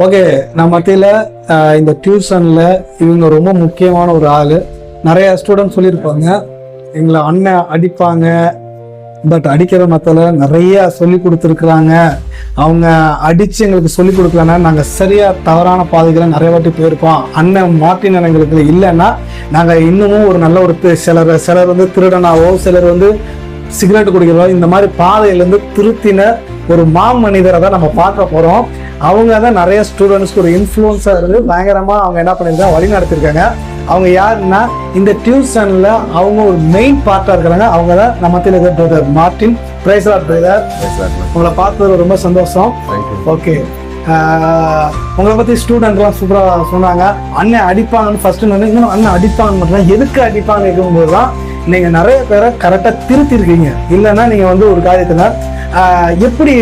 Okay, நம்ம மத்தியில் இந்த டியூஷன்ல இவங்க ரொம்ப முக்கியமான ஒரு ஆள். நிறைய ஸ்டூடெண்ட் சொல்லியிருப்பாங்க எங்களை அண்ணன் அடிப்பாங்க, பட் அடிக்கிற மத்தியில் நிறைய சொல்லி கொடுத்துருக்குறாங்க. அவங்க அடித்து எங்களுக்கு சொல்லி கொடுக்கலன்னா நாங்கள் சரியாக தவறான பாதைகளை நிறைய வாட்டி போயிருப்போம். அண்ணன் மார்ட்டின் எங்களுக்கு இல்லைன்னா நாங்கள் இன்னமும் ஒரு நல்ல ஒரு சிலர் வந்து திருடனாவோ, சிலர் வந்து சிகரெட் குடிக்கிறதோ, இந்த மாதிரி பாதையிலேருந்து திருத்தின ஒரு மனிதரை தான் நம்ம பார்க்க போகிறோம். அவங்க தான் நிறைய ஸ்டூடெண்ட்ஸ்க்கு ஒரு இன்ஃப்ளூயன்ஸாக இருந்து பயங்கரமாக அவங்க என்ன பண்ணியிருக்காங்க, வழி நடத்திருக்காங்க. அவங்க யாருன்னா இந்த டியூஷனில் அவங்க ஒரு மெயின் பார்ட்டாக இருக்கிறாங்க. அவங்க தான் நம்ம மத்தியில் brother Martin. Praise Lord brother. உங்களை பார்த்தது ரொம்ப சந்தோஷம். ஓகே, உங்களை பற்றி ஸ்டூடெண்ட்லாம் சூப்பராக சொன்னாங்க. அண்ணன் அடிப்பாங்கன்னு ஃபர்ஸ்ட் இன்னும் அண்ணன் அடிப்பாங்க மட்டும் எதுக்கு அடிப்பாங்க இருக்கும்போது தான் நீங்கள் நிறைய பேரை கரெக்டாக திருத்திருக்கீங்க. இல்லைன்னா நீங்கள் வந்து ஒரு காரியத்தில் எப்படி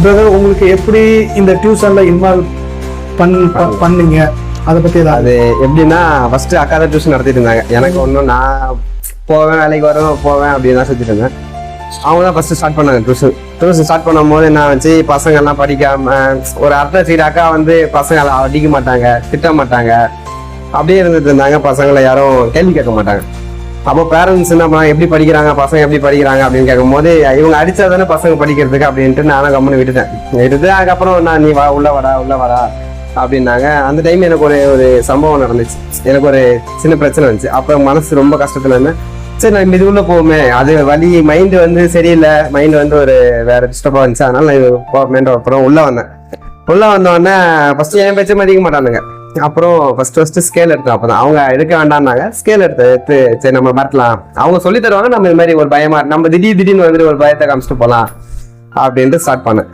பிரதர் உங்களுக்கு எப்படி இந்த டியூஷன்ல இன்வால்வ் பண்ணீங்க, அதை பத்தி அது எப்படின்னா, ஃபர்ஸ்ட் அக்கா தான் டியூஷன் நடத்திட்டு இருந்தாங்க. எனக்கு ஒன்றும் நான் போவேன், வேலைக்கு போவேன் அப்படின்னு தான் சுற்றிட்டு இருந்தேன். அவங்க தான் ஃபர்ஸ்ட் ஸ்டார்ட் பண்ணாங்க டியூஷன் ஸ்டார்ட் பண்ணும் போது என்ன வச்சு, பசங்க எல்லாம் படிக்காம ஒரு அர்த்த அக்கா வந்து பசங்களை அடிக்க மாட்டாங்க, திட்ட மாட்டாங்க, அப்படியே இருந்துட்டு இருந்தாங்க. பசங்களை யாரும் கேள்வி கேட்க மாட்டாங்க. அப்போ பேரண்ட்ஸ் என்ன பண்ணாங்க, எப்படி படிக்கிறாங்க பசங்க, எப்படி படிக்கிறாங்க அப்படின்னு கேட்கும் போது, இவங்க அடிச்சா தானே பசங்க படிக்கிறதுக்கு அப்படின்ட்டு நானும் கம்முன்னு விட்டுட்டு அதுக்கப்புறம் நீ உள்ள வரா அப்படின்னாங்க. அந்த டைம் எனக்கு ஒரு சம்பவம் நடந்துச்சு. எனக்கு ஒரு சின்ன பிரச்சனை இருந்துச்சு. அப்போ மனசு ரொம்ப கஷ்டத்துல இருந்தேன். சரி, நான் இதுக்குள்ள போவோமே, அது வலி மைண்டு வந்து சரியில்லை, மைண்டு வந்து ஒரு வேற டிஸ்டர்பாக இருந்துச்சு. அதனால நான் அப்புறம் உள்ள வந்தோடனே ஃபர்ஸ்ட் என் பேச்சை மதிக்க மாட்டானுங்க. அப்புறம் ஃபர்ஸ்ட் ஸ்கேல் எடுத்தோம். அப்பதான் அவங்க எடுக்க வேண்டாம்னாங்க. ஸ்கேல் எடுத்து சரி நம்ம மாட்டலாம், அவங்க சொல்லி தருவாங்க. நம்ம இது மாதிரி ஒரு பயமா, நம்ம திடீர்னு வந்துட்டு ஒரு பயத்தை காமிச்சிட்டு போகலாம் அப்படின்ட்டு ஸ்டார்ட் பண்ணேன்.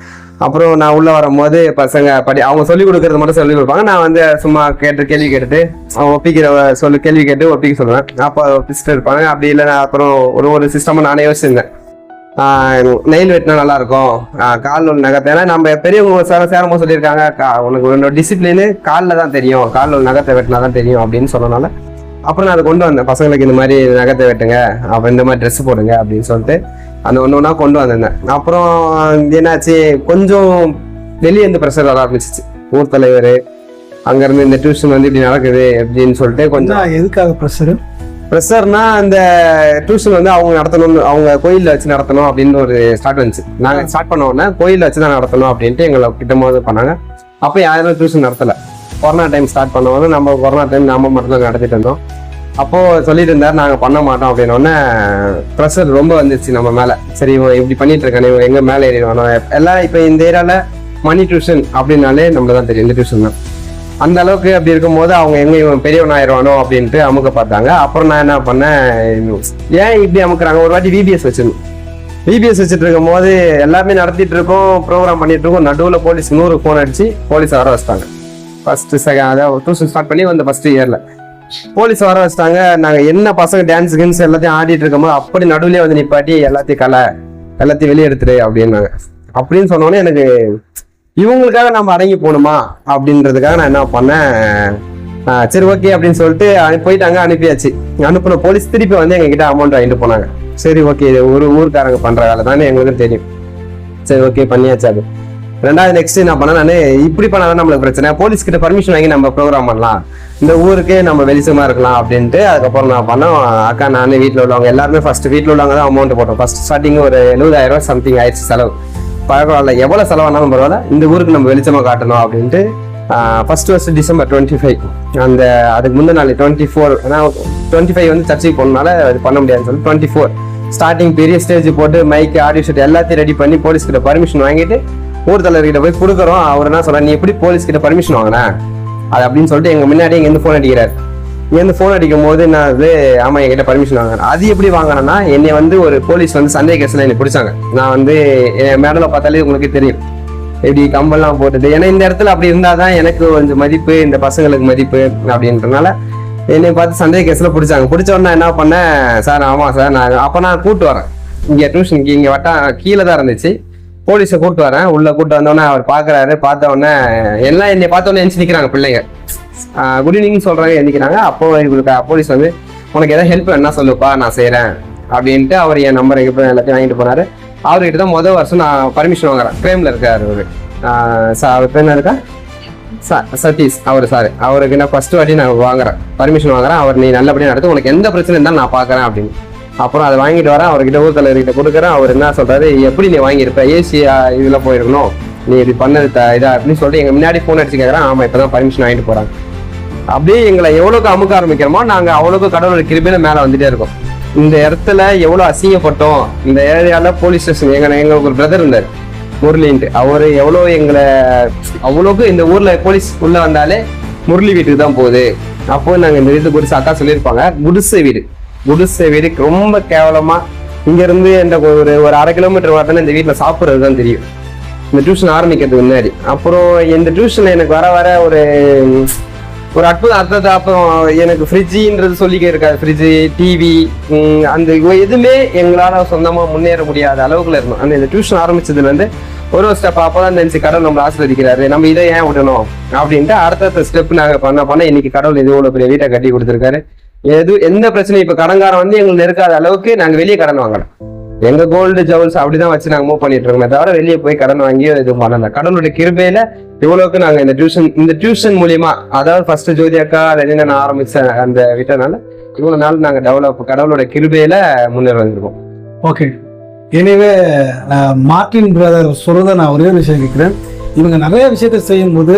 அப்புறம் நான் உள்ள வரும்போது பசங்க அவங்க சொல்லிக் கொடுக்கறது மட்டும் சொல்லிக் கொடுப்பாங்க. நான் வந்து சும்மா கேள்வி கேட்டுட்டு அவங்க கேள்வி கேட்டு ஒப்பிக்க சொல்லுவேன். அப்போ ஒப்பிச்சுட்டு இருப்பாங்க. அப்படி இல்லைன்னா அப்புறம் ஒரு சிஸ்டமா நானே யோசிச்சிருந்தேன். நெயில் வெட்டினா நல்லா இருக்கும், காலில் உள்ள நகத்தை. ஏன்னா நம்ம பெரியவங்க சேரமோ சொல்லியிருக்காங்க, உனக்கு உன்னோட டிசிப்ளினு காலில் தான் தெரியும், காலில் உள்ள நகத்தை வெட்டினா தான் தெரியும் அப்படின்னு சொன்னனால அப்புறம் நான் அதை கொண்டு வந்தேன். பசங்களுக்கு இந்த மாதிரி நகத்தை வெட்டுங்க, அப்போ இந்த மாதிரி ட்ரெஸ் போடுங்க அப்படின்னு சொல்லிட்டு அந்த ஒன்றா கொண்டு வந்திருந்தேன். அப்புறம் என்னாச்சு, கொஞ்சம் வெளியே இருந்து ப்ரெஷர் வர ஆரம்பிச்சிச்சு. ஊர் தலைவர் அங்கேருந்து இந்த டியூஷன் வந்து இப்படி நடக்குது அப்படின்னு சொல்லிட்டு கொஞ்சம். எதுக்காக ப்ரெஷர்னா, அந்த டியூஷன் வந்து அவங்க நடத்தணும், அவங்க கோயிலில் வச்சு நடத்தணும் அப்படின்னு ஒரு ஸ்டார்ட் வந்துச்சு. நாங்கள் ஸ்டார்ட் பண்ண உடனே கோயிலில் வச்சு தான் நடத்தணும் அப்படின்ட்டு எங்களை கிட்டம்போது பண்ணாங்க. அப்போ யாரும் டியூஷன் நடத்தலை. கொரோனா டைம் ஸ்டார்ட் பண்ணும்போது நம்ம கொரோனா டைம் நம்ம மட்டும் தான் நடத்திட்டு இருந்தோம். அப்போது சொல்லிட்டு இருந்தார், நாங்கள் பண்ண மாட்டோம் அப்படின்னோடனே ப்ரெஷர் ரொம்ப வந்துச்சு நம்ம மேலே. சரி, இவன் இப்படி பண்ணிட்டு இருக்கானே, இவன் எங்கே மேலே ஏறிடுவானோ எல்லாம். இப்போ இந்த ஏரியாவில் மணி டியூஷன் அப்படின்னாலே நம்மள தான் தெரியும், இந்த டியூஷன் தான். அந்த அளவுக்கு அப்படி இருக்கும்போது அவங்க எங்க இவன் பெரியவன் ஆயிடுவானோ அப்படின்ட்டு அமுக்க பார்த்தாங்க. அப்புறம் நான் என்ன பண்ணேன், ஏன் இப்படி அமுக்குறாங்க, ஒரு வாட்டி விபிஎஸ் வச்சுட்டு இருக்கும் போது எல்லாமே நடத்திட்டு இருக்கோம், ப்ரோக்ராம் பண்ணிட்டு இருக்கோம். நடுவில் போலீஸ் 100 ஃபோன் அடிச்சு போலீஸ் வர வச்சிட்டாங்க. ஃபர்ஸ்ட் அதாவது டியூஷன் ஸ்டார்ட் பண்ணி வந்த ஃபர்ஸ்ட் இயர்ல போலீஸ் வர வச்சிட்டாங்க. நாங்கள் என்ன பசங்க டான்ஸ் கின்ஸ் எல்லாத்தையும் ஆடிட்டு இருக்கும்போது அப்படி நடுவுலேயே வந்து நிப்பாட்டி எல்லாத்தையும் வெளியே எடுத்துரு அப்படின்னாங்க. அப்படின்னு சொன்னோன்னே எனக்கு இவங்களுக்காக நம்ம அடங்கி போகணுமா அப்படின்றதுக்காக நான் என்ன பண்ணேன், சரி ஓகே அப்படின்னு சொல்லிட்டு போயிட்டாங்க. அனுப்பியாச்சு. அனுப்பின போலீஸ் திருப்பி வந்து எங்ககிட்ட அமௌண்ட் வாங்கிட்டு போனாங்க. சரி ஓகே, இது ஒரு ஊருக்காரங்க பண்ற வேலை தானே, எங்களுக்கு தெரியும். சரி ஓகே, பண்ணியாச்சு. அது ரெண்டாவது நெக்ஸ்ட் என்ன பண்ண, நான் இப்படி பண்ணாதான் நம்மளுக்கு பிரச்சனை, போலீஸ் கிட்ட பர்மிஷன் வாங்கி நம்ம ப்ரோக்ராம் பண்ணலாம், இந்த ஊருக்கு நம்ம வெளிச்சமா இருக்கலாம் அப்படின்ட்டு. அதுக்கப்புறம் நான் பண்ணோம், அக்கா நானே வீட்டில் உள்ளவங்க எல்லாருமே ஃபர்ஸ்ட் வீட்டில் உள்ளவங்க தான் அமௌண்ட் போட்டோம். ஃபர்ஸ்ட் ஸ்டார்டிங் ஒரு 70,000 சம்திங் ஆயிடுச்சு செலவு. பரவாயில்ல, எவ்வளோ செலவானாலும் பரவாயில்ல, இந்த ஊருக்கு நம்ம வெளிச்சமாக காட்டணும் அப்படின்ட்டு ஃபர்ஸ்ட் டிசம்பர் 25 அதுக்கு முந்தின நாள் 24, ஏன்னா 25 வந்து சர்ச்சைக்கு போனனால அது பண்ண முடியாதுன்னு சொல்லி 24 ஸ்டார்டிங் பெரிய ஸ்டேஜ் போட்டு மைக்கு ஆடியோ ஷூட் எல்லாத்தையும் ரெடி பண்ணி போலீஸ் கிட்ட பர்மிஷன் வாங்கிட்டு ஊர் தலைவர்கிட்ட போய் கொடுக்குறோம். அவர் என்ன சொல்றாரு, நீ எப்படி போலீஸ் கிட்ட பர்மிஷன் வாங்கினேன் அது அப்படின்னு சொல்லிட்டு எங்க முன்னாடி இங்கேருந்து ஃபோன் அடிக்கிறார். இங்கேருந்து ஃபோன் அடிக்கும் போது நான் ஆமா என்கிட்ட பர்மிஷன் வாங்கினேன். அது எப்படி வாங்கினேன்னா, என்னை வந்து ஒரு போலீஸ் வந்து சந்தேக கேஸ்ல என்னை பிடிச்சாங்க. நான் வந்து என் மேடல பார்த்தாலே உங்களுக்கு தெரியும், எப்படி கம்பெல்லாம் போட்டுட்டு. ஏன்னா இந்த இடத்துல அப்படி இருந்தாதான் எனக்கு கொஞ்சம் மதிப்பு, இந்த பசங்களுக்கு மதிப்பு அப்படின்றனால என்னை பார்த்து சந்தேக கேஸ்ல பிடிச்சாங்க. பிடிச்ச உடனே என்ன பண்ணேன், சார் ஆமா சார் நான் கூப்பிட்டு வரேன் இங்க டியூஷனுக்கு. இங்க கீழே தான் இருந்துச்சு. போலீஸை கூப்பிட்டு வரேன். உள்ள கூப்பிட்டு வந்தோடனே அவர் பாக்குறாரு. பார்த்த உடனே எல்லாம் என்னை பார்த்த உடனே எழுந்து நிக்கிறாங்க பிள்ளைங்க. குட் ஈவினிங் சொல்றாங்க, எழுந்திக்கிறாங்க. அப்போ இவருக்கு போலீஸ் வந்து, உனக்கு ஏதாவது ஹெல்ப் வேணா சொல்லுப்பா, நான் செய்யறேன் அப்படின்ட்டு அவர் என் நம்பர் எல்லாத்தையும் வாங்கிட்டு போனாரு. அவர்கிட்ட தான் முதல் வருஷம் நான் பர்மிஷன் வாங்குறேன். ஃப்ரேம்ல இருக்காரு அவரு. அவர் பேர் இருக்கா சதீஷ் அவர் சார், அவருக்கு நான் ஃபர்ஸ்ட் வாட்டி நான் வாங்குறேன், பர்மிஷன் வாங்குறேன். அவர் நீ நல்லபடியாக நடத்து, உனக்கு எந்த பிரச்சனை இருந்தாலும் நான் பார்க்குறேன் அப்படின்னு. அப்புறம் அதை வாங்கிட்டு வரேன், அவர்கிட்ட ஊர் தலைவர்கிட்ட கொடுக்குறேன். அவர் என்ன சொல்றாரு, எப்படி நீ வாங்கியிருப்ப, ஏசி இதில் போயிருக்கணும், நீ இப்படி பண்ணது இதா அப்படின்னு சொல்லிட்டு எங்க முன்னாடி ஃபோன் அடிச்சு கேட்குறேன். ஆமா இப்பதான் பர்மிஷன் வாங்கிட்டு போறாங்க. அப்படியே எங்களை எவ்வளவுக்கு அமுக்க ஆரம்பிக்கிறோமோ நாங்க அவ்வளவுக்கு கடவுளோட கிருபையில மேல வந்துட்டே இருக்கோம். இந்த இடத்துல எவ்வளவு அசிங்கப்பட்டோம். இந்த ஏரியால போலீஸ் ஸ்டேஷன் எங்களுக்கு ஒரு பிரதர் இருந்தார் முரளின்ட்டு, அவரு எவ்வளவு எங்களை அவ்வளவுக்கு இந்த ஊர்ல போலீஸ் உள்ள வந்தாலே முரளி வீட்டுக்கு தான் போகுது. அப்போ நாங்க இந்த வீட்டுக்கு குறிச்சு அக்கா சொல்லியிருப்பாங்க, குடிசை வீடு ரொம்ப கேவலமா. இங்க இருந்து இந்த ஒரு 1/2 கிலோமீட்டர் வரதுன்னு இந்த வீட்டுல சாப்பிட்றது தான் தெரியும், இந்த டியூஷன் ஆரம்பிக்கிறதுக்கு முன்னாடி. அப்புறம் இந்த டியூஷன்ல எனக்கு வர ஒரு அற்புதம் அர்த்தத்தை. அப்புறம் எனக்கு ஃப்ரிட்ஜின்றது சொல்லிக்க இருக்காது, ஃப்ரிட்ஜு டிவி அந்த எதுவுமே எங்களால சொந்தமா முன்னேற முடியாத அளவுக்குள்ள இருந்தோம். அந்த இந்த டியூஷன் ஆரம்பிச்சதுல இருந்து ஒரு ஸ்டெப் அப்பதான் நினைச்சு கடவுள் நம்மளை ஆசீர்வதிக்கிறாரு, நம்ம இதை ஏன் விடணும் அப்படின்ட்டு அடுத்த ஸ்டெப் நாங்க பண்ண இன்னைக்கு கடவுள் இது இவ்வளவு பெரிய வீட்டை கட்டி கொடுத்துருக்காரு. எந்த பிரச்சனையும் இப்ப கடன்காரம் வந்து எங்களுக்கு நெருக்காத அளவுக்கு நாங்க வெளியே கடன் வாங்கலாம். எங்க கோல்டு ஜவுல்ஸ் அப்படிதான் வச்சு நாங்க மூவ் பண்ணிட்டு இருக்கோமே தவிர வெளியே போய் கடன் வாங்கி இது பண்ணல. கடவுளுடைய கிருபையில இவ்வளவுக்கு நாங்க இந்த டியூஷன் மூலியமா, அதாவது ஃபர்ஸ்ட் ஜோதி அக்கா நான் ஆரம்பிச்ச அந்த விட்டனால இவ்வளவு நாள் நாங்க கடவுளோட கிருபையில முன்னேற வந்திருக்கோம். ஓகே, எனவே மார்ட்டின் பிரதர் சொல்றத நான் ஒரே விஷயம் கேட்கிறேன். இவங்க நிறைய விஷயத்த செய்யும் போது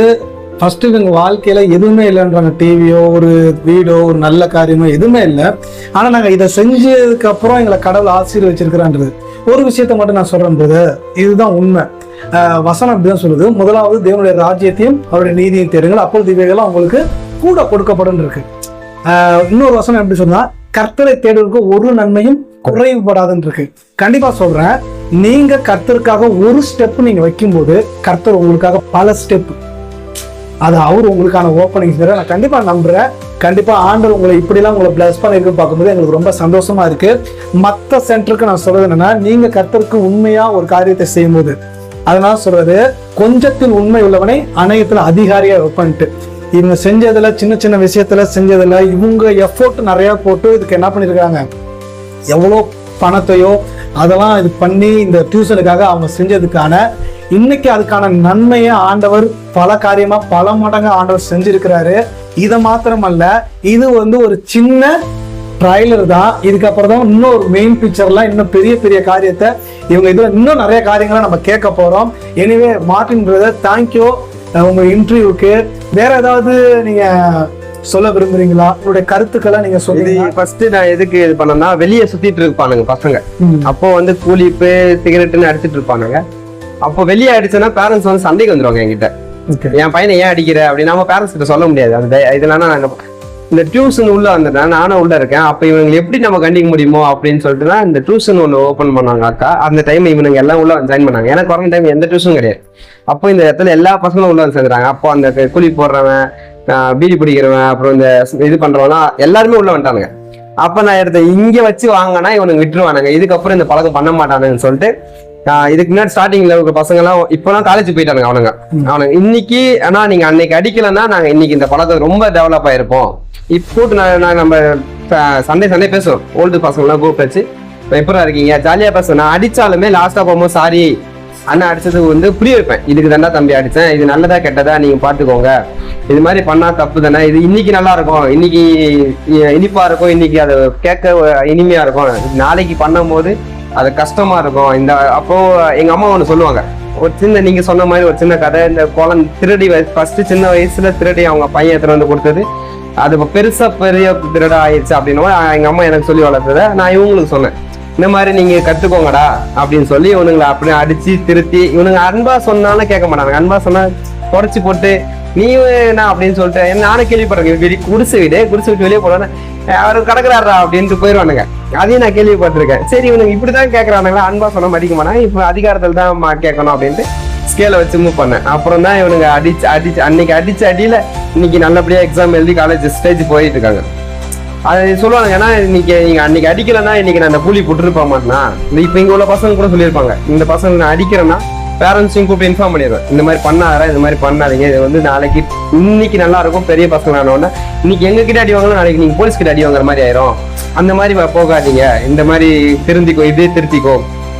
ஃபர்ஸ்ட் இவங்க வாழ்க்கையில எதுவுமே இல்லைன்றாங்க, டிவியோ ஒரு வீடோ ஒரு நல்ல காரியமோ எதுவுமே இல்லை. ஆனா நாங்க இதை செஞ்சதுக்கு அப்புறம் எங்களை கடவுள் ஆசீர்வச்சிருக்கிறான்றது ஒரு விஷயத்த மட்டும் நான் சொல்றேன்றது இதுதான் உண்மை. வசனம் அப்படிதான் சொல்லுது, முதலாவது தேவனுடைய ராஜ்யத்தையும் அவருடைய நீதியையும் தேடுங்கள், அப்பொழுது இவைகள்லாம் உங்களுக்கு கூட கொடுக்கப்படும் இருக்கு. இன்னொரு வசனம் எப்படி சொன்னா, கர்த்தரை தேடுவதற்கு ஒரு நன்மையும் குறைவுபடாதுன்னு இருக்கு. கண்டிப்பா சொல்றேன், நீங்க கர்த்தருக்காக ஒரு ஸ்டெப் நீங்க வைக்கும் போது கர்த்தர் உங்களுக்காக பல ஸ்டெப், அது அவர் உங்களுக்கான ஓப்பனிங்ஸ் நான் கண்டிப்பா நம்புறேன். கண்டிப்பா ஆண்டவர் உங்களை இப்படிலாம் உங்களை பிளஸ் பண்ணிருக்கு பார்க்கும்போது எங்களுக்கு ரொம்ப சந்தோஷமா இருக்கு. மற்ற சென்டருக்கு நான் சொல்றது என்னன்னா, நீங்க கர்த்தருக்கு உண்மையா ஒரு காரியத்தை செய்யும் போது, அதனால சொல்றது கொஞ்சத்தில் உண்மை உள்ளவனை அநேகத்துல அதிகாரியா வைப்பன்ட்டு. இவங்க செஞ்சதுல சின்ன சின்ன விஷயத்துல செஞ்சதுல இவங்க எஃபோர்ட் நிறைய போட்டு இதுக்கு என்ன பண்ணிருக்காங்க, எவ்வளோ பணத்தையோ அதெல்லாம் இது பண்ணி இந்த டியூஷனுக்காக அவங்க செஞ்சதுக்கான இன்னைக்கு அதுக்கான நன்மையை ஆண்டவர் பல காரியமா பல மடங்கு ஆண்டவர் செஞ்சிருக்கிறாரு. இதை மாத்திரமல்ல, இது ஒரு சின்ன ட்ரைலர் தான். இதுக்கப்புறம் தான் இன்னும் ஒரு மெயின் பிக்சர்லாம் இன்னும் பெரிய பெரிய காரியத்தை இவங்க இதுல இன்னும் நிறைய காரியங்களை நம்ம கேட்க போறோம். எனிவே மார்ட்டின் பிரதர், தேங்க்யூ உங்க இன்டர்வியூக்கு. வேற ஏதாவது நீங்க சொல்ல விரும்புறீங்களா? உங்களுடைய கருத்துக்களை நீங்க சொல்லுங்க. ஃபர்ஸ்ட் நான் எதுக்கு இது பண்ணேன்னா, வெளியே சுத்திட்டு இருப்பானுங்க பசங்க, அப்போ கூலிப்பு சிகரெட்டுன்னு அடிச்சிட்டு இருப்பானுங்க. அப்போ வெளியே அடிச்சோன்னா பேரண்ட்ஸ் சண்டைக்கு வந்துருவாங்க என்கிட்ட, என் பையனை ஏன் அடிக்கிற அப்படின்னு. நம்ம பேரண்ட்ஸ் கிட்ட சொல்ல முடியாது. அந்த இதெல்லாம் நாங்க இந்த டியூஷன் உள்ள வந்துட்டேன், நானும் உள்ள இருக்கேன். அப்ப இவங்க எப்படி நம்ம கண்டிக்க முடியுமோ அப்படின்னு சொல்லிட்டு தான் இந்த டியூஷன் ஒன்று ஓப்பன் பண்ணாங்க அக்கா. அந்த டைம் இவனுங்க எல்லாம் உள்ள ஜாயின் பண்ணாங்க. எனக்கு குறைஞ்ச டைம் எந்த டியூஷன் கிடையாது. அப்போ இந்த இடத்துல எல்லா பசங்களும் உள்ள வந்து சேர்ந்துறாங்க. அப்போ அந்த குழி போடுறவன், பீடி பிடிக்கிறவன், அப்புறம் இந்த இது பண்றவனா எல்லாருமே உள்ள வந்துட்டானுங்க. அப்ப நான் எடுத்த இங்க வச்சு வாங்கினா இவனுக்கு விட்டுருவானுங்க, இதுக்கப்புறம் இந்த பழக்கம் பண்ண மாட்டானுன்னு சொல்லிட்டு இதுக்கு முன்னாடி ஸ்டார்டிங்ல இருக்க பசங்க எல்லாம் இப்பெல்லாம் காலேஜ் போயிட்டானுங்க. அவனுங்க இன்னைக்கு, ஆனா நீங்க அன்னைக்கு அடிக்கலன்னா நாங்க இன்னைக்கு இந்த பழக்கம் ரொம்ப டெவலப் ஆயிருப்போம். இப்போ நான் நம்ம சண்டே பேசுவோம், ஓல்டு பசங்க எல்லாம் கூப்பிட்டு வச்சு எப்படா இருக்கீங்க ஜாலியா பேசுவேன். நான் அடிச்சாலுமே லாஸ்டா போகும்போது சாரி அண்ணா அடிச்சது புரிய வைப்பேன், இதுக்கு தாண்டா தம்பி அடிச்சேன், இது நல்லதா கெட்டதா நீங்க பாத்துக்கோங்க, இது மாதிரி பண்ணா தப்பு தானே, இது இன்னைக்கு நல்லா இருக்கும், இன்னைக்கு இனிப்பா இருக்கும், இன்னைக்கு அதை கேட்க இனிமையா இருக்கும், நாளைக்கு பண்ணும் போது அது கஷ்டமா இருக்கும். இந்த அப்போ எங்க அம்மா ஒண்ணு சொல்லுவாங்க, ஒரு சின்ன நீங்க சொன்ன மாதிரி ஒரு சின்ன கதை. இந்த குழந்தை திருடி ஃபர்ஸ்ட் சின்ன வயசுல திருடி அவங்க பையன் எத்தனை வந்து கொடுத்தது, அது பெருசா பெரிய திருடா ஆயிடுச்சு அப்படின்னு எங்க அம்மா எனக்கு சொல்லி வளர்த்தத நான் இவங்களுக்கு சொன்னேன். இந்த மாதிரி நீங்க கத்துக்கோங்கடா அப்படின்னு சொல்லி இவனுங்களை அப்படியே அடிச்சு திருத்தி, இவனுங்க அன்பா சொன்னாலும் கேட்க மாட்டாங்க. அன்பா சொன்னா குறைச்சி போட்டு நீ என்ன அப்படின்னு சொல்லிட்டு நானும் கேள்விப்படுறேன். குடிசை விட்டு வெளியே போனோன்னா அவரு கிடக்குறாரா அப்படின்ட்டு போயிடுவானுங்க. அதையும் நான் கேள்விப்பட்டிருக்கேன். சரி இவனுக்கு இப்படிதான் கேட்கறானுங்களா, அன்பா சொன்னா மடிக்க மாட்டாங்க, இப்ப அதிகாரத்தில் தான் கேட்கணும் அப்படின்ட்டு ஸ்கேலை வச்சு மூவ் பண்ணேன். அப்புறம் தான் இவனுங்க அடிச்சு அன்னைக்கு அடிச்ச அடியில இன்னைக்கு நல்லபடியா எக்ஸாம் எழுதி காலேஜ் ஸ்டேஜ் போயிட்டு இருக்காங்க. அது சொல்லுவாங்க, ஏன்னா இன்னைக்கு நீங்க அன்னைக்கு அடிக்கலன்னா இன்னைக்கு நான் அந்த கூலி போட்டுருப்ப மாட்டேனா. இப்ப இங்க உள்ள பசங்க கூட சொல்லியிருப்பாங்க, இந்த பசங்க நான் அடிக்கிறேன்னா பேரண்ட்ஸையும் கூப்பிட்டு இன்ஃபார்ம் பண்ணிடுவேன், இந்த மாதிரி பண்ணாரா, இந்த மாதிரி பண்ணாதீங்க, இது நாளைக்கு இன்னைக்கு நல்லா இருக்கும், பெரிய பசங்க ஆனோன்னா இன்னைக்கு எங்க கிட்ட அடி வாங்கலாம், நாளைக்கு நீங்க போலீஸ் கிட்ட அடி வாங்குற மாதிரி ஆயிரும், அந்த மாதிரி போகாதீங்க, இந்த மாதிரி திருந்திக்கோ, திருத்திக்கோ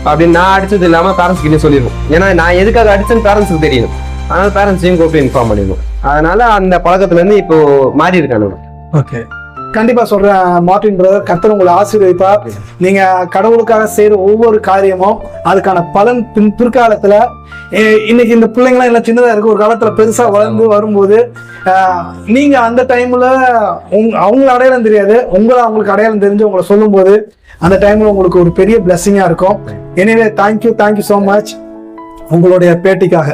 அப்படின்னு நான் அடிச்சது இல்லாம பேரண்ட்ஸ் கிட்டே சொல்லிடுவோம். ஏன்னா நான் எதுக்காக அடிச்சேன்னு பேரண்ட்ஸுக்கு தெரியும். அதனால பேரண்ட்ஸையும் கூப்பிட்டு இன்ஃபார்ம் பண்ணிடணும். அதனால அந்த பழக்கத்துல இருந்து இப்போ மாறி இருக்கானுங்க. ஓகே, கண்டிப்பா சொல்றேன் மார்ட்டின் பிரதர், கர்த்தர் உங்களை ஆசீர்வதிப்பார். நீங்க கடவுளுக்காக செய்யற ஒவ்வொரு காரியமும் அதுக்கான பலன் பிற்காலத்துல, இன்னைக்கு இந்த பிள்ளைங்களாம் எல்லாம் சின்னதா இருக்கு, ஒரு காலத்துல பெருசா வளர்ந்து வரும்போது நீங்க அந்த டைம்ல அவங்கள அடையாளம் தெரியாது, அவங்களுக்கு அடையாளம் தெரிஞ்சு உங்களை சொல்லும் போது அந்த டைம்ல உங்களுக்கு ஒரு பெரிய பிளெஸிங்கா இருக்கும். எனவே தேங்க்யூ ஸோ மச் உங்களுடைய பேட்டிக்காக.